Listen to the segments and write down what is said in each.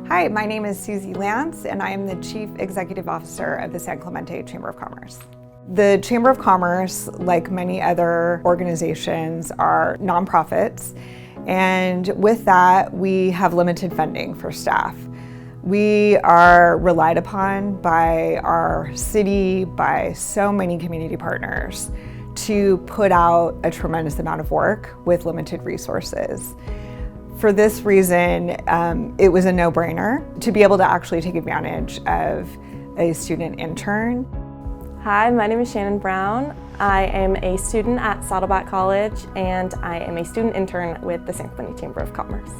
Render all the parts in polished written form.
Hi, my name is Susie Lance, and I am the Chief Executive Officer of the San Clemente Chamber of Commerce. The Chamber of Commerce, like many other organizations, are nonprofits, and with that, we have limited funding for staff. We are relied upon by our city, by so many community partners, to put out a tremendous amount of work with limited resources. For this reason, it was a no-brainer to be able to actually take advantage of a student intern. Hi, my name is Shannon Brown. I am a student at Saddleback College, and I am a student intern with the San Clemente Chamber of Commerce.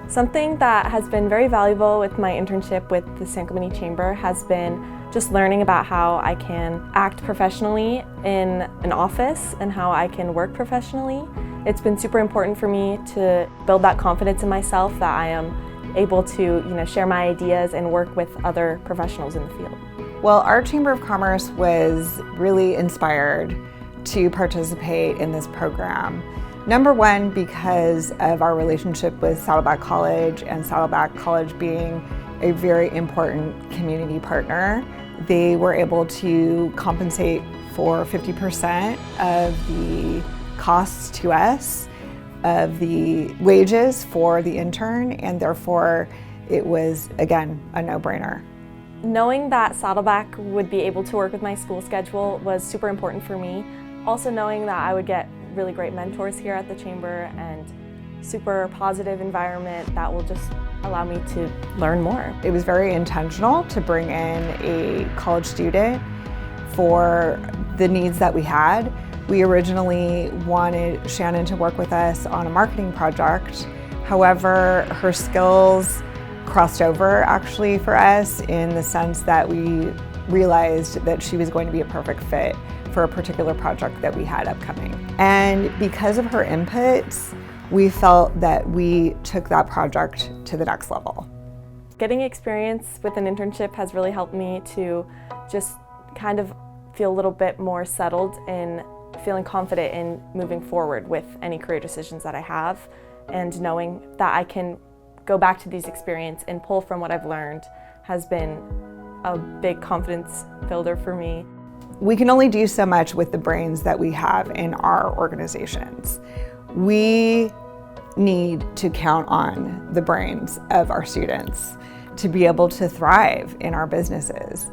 Something that has been very valuable with my internship with the San Clemente Chamber has been just learning about how I can act professionally in an office and how I can work professionally. It's been super important for me to build that confidence in myself that I am able to, share my ideas and work with other professionals in the field. Well, our Chamber of Commerce was really inspired to participate in this program. Number one, because of our relationship with Saddleback College, and Saddleback College being a very important community partner. They were able to compensate for 50% of the costs to us of the wages for the intern, and therefore it was, again, a no-brainer. Knowing that Saddleback would be able to work with my school schedule was super important for me. Also knowing that I would get really great mentors here at the Chamber and super positive environment that will just allow me to learn more. It was very intentional to bring in a college student for the needs that we had. We originally wanted Shannon to work with us on a marketing project. However, her skills crossed over actually for us in the sense that we realized that she was going to be a perfect fit for a particular project that we had upcoming. And because of her inputs, we felt that we took that project to the next level. Getting experience with an internship has really helped me to just kind of feel a little bit more settled in feeling confident in moving forward with any career decisions that I have, and knowing that I can go back to these experiences and pull from what I've learned has been a big confidence builder for me. We can only do so much with the brains that we have in our organizations. We need to count on the brains of our students to be able to thrive in our businesses.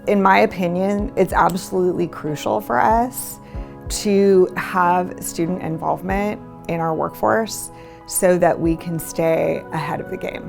In my opinion, it's absolutely crucial for us to have student involvement in our workforce so that we can stay ahead of the game.